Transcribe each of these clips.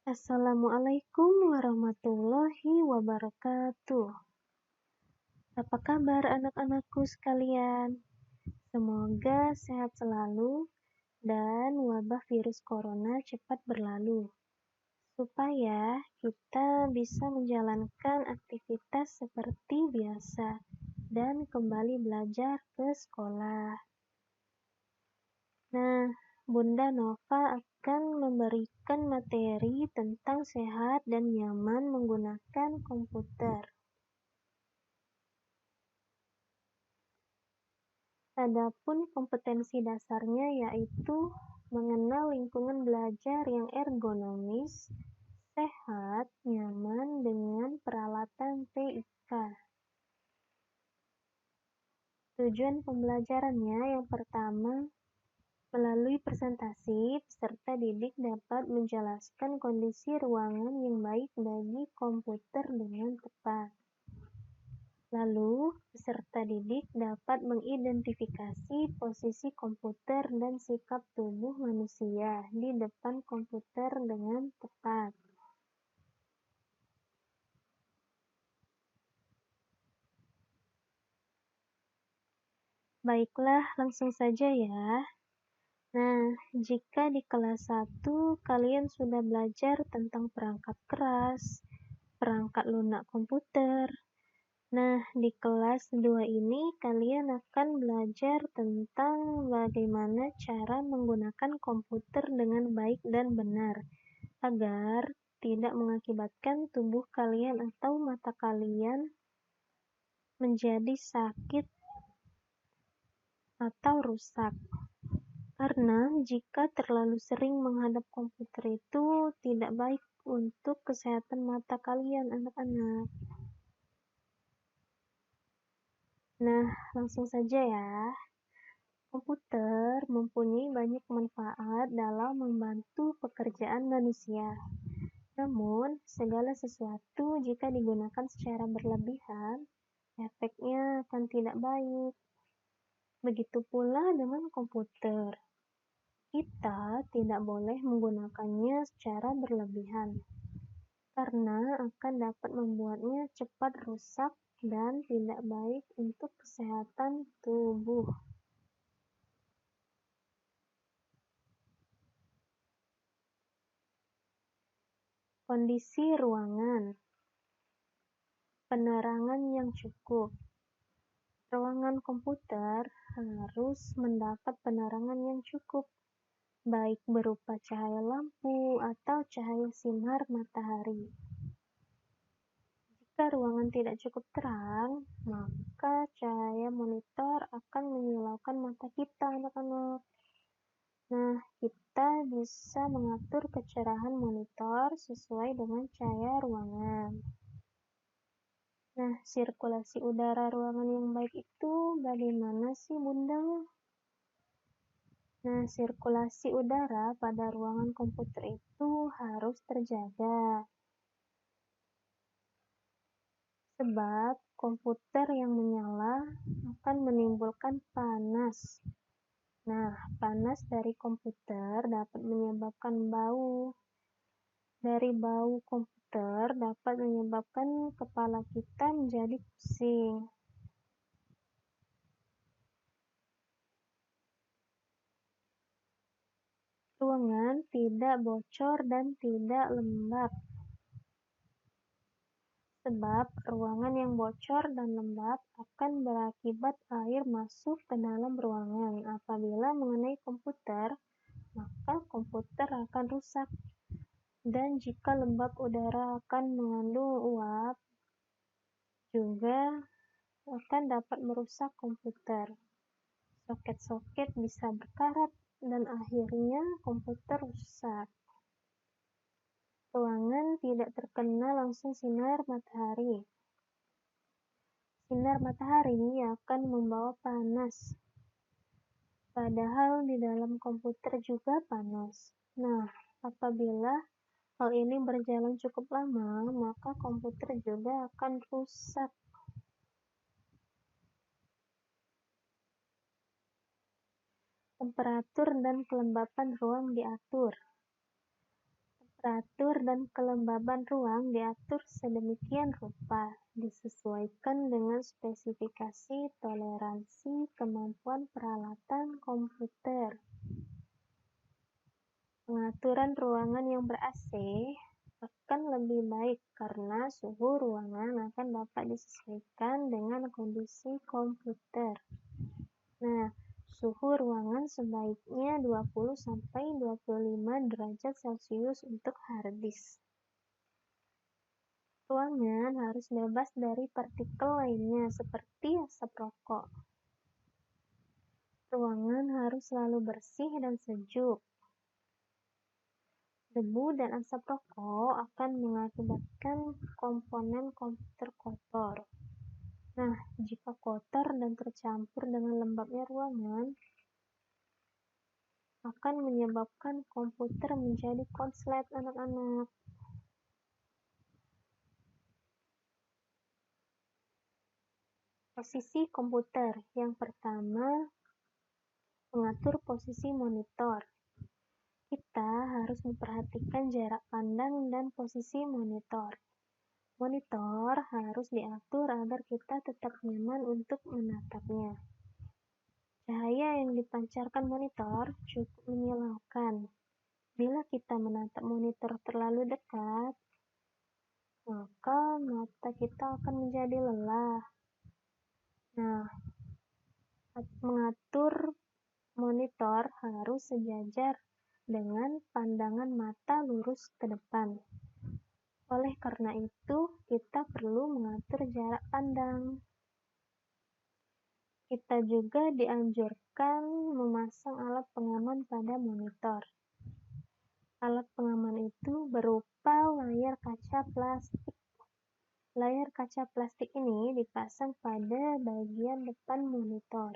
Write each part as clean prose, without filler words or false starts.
Assalamualaikum warahmatullahi wabarakatuh. Apa kabar anak-anakku sekalian? Semoga sehat selalu dan wabah virus corona cepat berlalu, supaya kita bisa menjalankan aktivitas seperti biasa dan kembali belajar ke sekolah. Nah, Bunda Nova akan memberikan materi tentang sehat dan nyaman menggunakan komputer. Adapun kompetensi dasarnya yaitu mengenal lingkungan belajar yang ergonomis, sehat, nyaman dengan peralatan TIK. Tujuan pembelajarannya yang pertama, melalui presentasi, peserta didik dapat menjelaskan kondisi ruangan yang baik bagi komputer dengan tepat. Lalu, peserta didik dapat mengidentifikasi posisi komputer dan sikap tubuh manusia di depan komputer dengan tepat. Baiklah, langsung saja ya. Nah, jika di kelas 1 kalian sudah belajar tentang perangkat keras, perangkat lunak komputer. Nah, di kelas 2 ini kalian akan belajar tentang bagaimana cara menggunakan komputer dengan baik dan benar, agar tidak mengakibatkan tubuh kalian atau mata kalian menjadi sakit atau rusak. Karena jika terlalu sering menghadap komputer itu tidak baik untuk kesehatan mata kalian, anak-anak. Nah, langsung saja ya. Komputer mempunyai banyak manfaat dalam membantu pekerjaan manusia. Namun, segala sesuatu jika digunakan secara berlebihan, efeknya akan tidak baik. Begitu pula dengan komputer. Kita tidak boleh menggunakannya secara berlebihan, karena akan dapat membuatnya cepat rusak dan tidak baik untuk kesehatan tubuh. Kondisi ruangan. Penerangan yang cukup. Ruangan komputer harus mendapat penerangan yang cukup, baik berupa cahaya lampu atau cahaya sinar matahari. Jika ruangan tidak cukup terang, maka cahaya monitor akan menyilaukan mata kita, anak-anak. Nah, kita bisa mengatur kecerahan monitor sesuai dengan cahaya ruangan. Nah, sirkulasi udara ruangan yang baik itu bagaimana sih, Bunda? Nah, sirkulasi udara pada ruangan komputer itu harus terjaga. Sebab komputer yang menyala akan menimbulkan panas. Nah, panas dari komputer dapat menyebabkan bau. Dari bau komputer dapat menyebabkan kepala kita menjadi pusing. Ruangan tidak bocor dan tidak lembab. Sebab ruangan yang bocor dan lembab akan berakibat air masuk ke dalam ruangan. Apabila mengenai komputer, maka komputer akan rusak. Dan jika lembab udara akan mengandung uap, juga akan dapat merusak komputer. Soket-soket bisa berkarat dan akhirnya komputer rusak. Ruangan tidak terkena langsung sinar matahari. Sinar matahari akan membawa panas. Padahal di dalam komputer juga panas. Nah, apabila hal ini berjalan cukup lama, maka komputer juga akan rusak. Temperatur dan kelembapan ruang diatur. Teratur dan kelembaban ruang diatur sedemikian rupa, disesuaikan dengan spesifikasi toleransi kemampuan peralatan komputer. Pengaturan ruangan yang ber-AC akan lebih baik karena suhu ruangan akan dapat disesuaikan dengan kondisi komputer. Nah, suhu ruangan sebaiknya 20–25 derajat Celcius untuk harddisk. Ruangan harus bebas dari partikel lainnya seperti asap rokok. Ruangan harus selalu bersih dan sejuk. Debu dan asap rokok akan mengakibatkan komponen komputer kotor. Nah, jika kotor dan tercampur dengan lembabnya ruangan, akan menyebabkan komputer menjadi konslet anak-anak. Posisi komputer. Yang pertama, mengatur posisi monitor. Kita harus memperhatikan jarak pandang dan posisi monitor. Monitor harus diatur agar kita tetap nyaman untuk menatapnya. Cahaya yang dipancarkan monitor cukup menyilaukan. Bila kita menatap monitor terlalu dekat, maka mata kita akan menjadi lelah. Nah, mengatur monitor harus sejajar dengan pandangan mata lurus ke depan. Oleh karena itu, kita perlu mengatur jarak pandang. Kita juga dianjurkan memasang alat pengaman pada monitor. Alat pengaman itu berupa layar kaca plastik. Layar kaca plastik ini dipasang pada bagian depan monitor.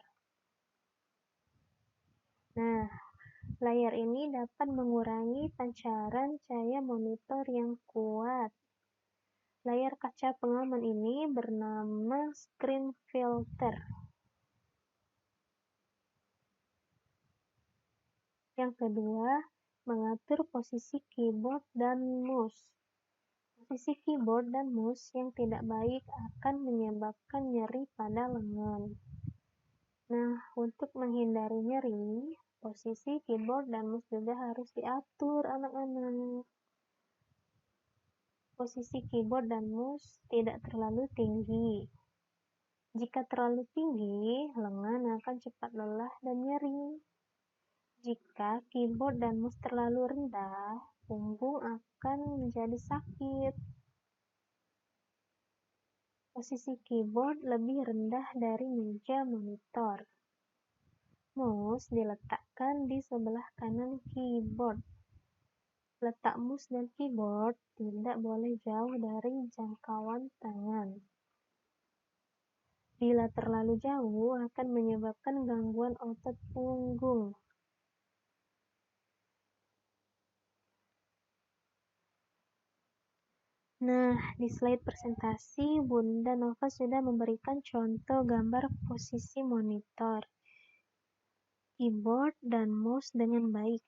Nah, layar ini dapat mengurangi pancaran cahaya monitor yang kuat. Layar kaca pengaman ini bernama screen filter. Yang kedua, mengatur posisi keyboard dan mouse. Posisi keyboard dan mouse yang tidak baik akan menyebabkan nyeri pada lengan. Nah, untuk menghindari nyeri, posisi keyboard dan mouse juga harus diatur, anak-anak. Posisi keyboard dan mouse tidak terlalu tinggi. Jika terlalu tinggi, lengan akan cepat lelah dan nyeri. Jika keyboard dan mouse terlalu rendah, punggung akan menjadi sakit. Posisi keyboard lebih rendah dari meja monitor. Mouse diletakkan di sebelah kanan keyboard. Letak mouse dan keyboard tidak boleh jauh dari jangkauan tangan. Bila terlalu jauh, akan menyebabkan gangguan otot punggung. Nah, di slide presentasi, Bunda Nova sudah memberikan contoh gambar posisi monitor, keyboard, dan mouse dengan baik.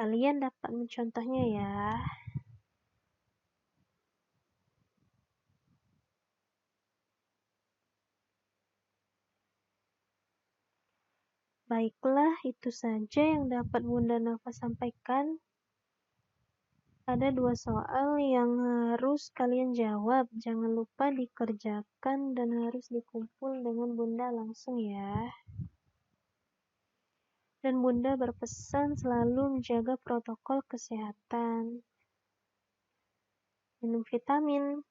Kalian dapat mencontohnya ya. Baiklah, itu saja yang dapat Bunda Nova sampaikan. Ada 2 soal yang harus kalian jawab. Jangan lupa dikerjakan dan harus dikumpul dengan Bunda langsung ya. Dan Bunda berpesan selalu menjaga protokol kesehatan. Minum vitamin.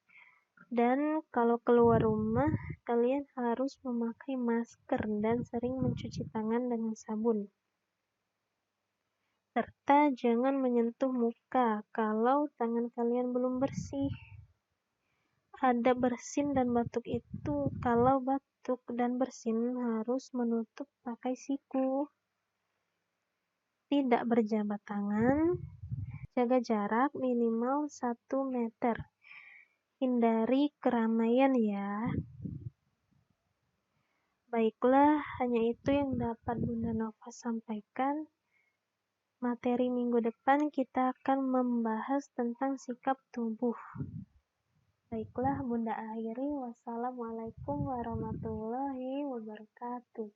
Dan kalau keluar rumah, kalian harus memakai masker dan sering mencuci tangan dengan sabun. Serta jangan menyentuh muka kalau tangan kalian belum bersih. Ada bersin dan batuk itu, kalau batuk dan bersin harus menutup pakai siku. Tidak berjabat tangan. Jaga jarak minimal 1 meter. Hindari keramaian ya. Baiklah, hanya itu yang dapat Bunda Nova sampaikan. materi minggu depan kita akan membahas tentang sikap tubuh. Baiklah, Bunda akhiri. Wassalamualaikum warahmatullahi wabarakatuh.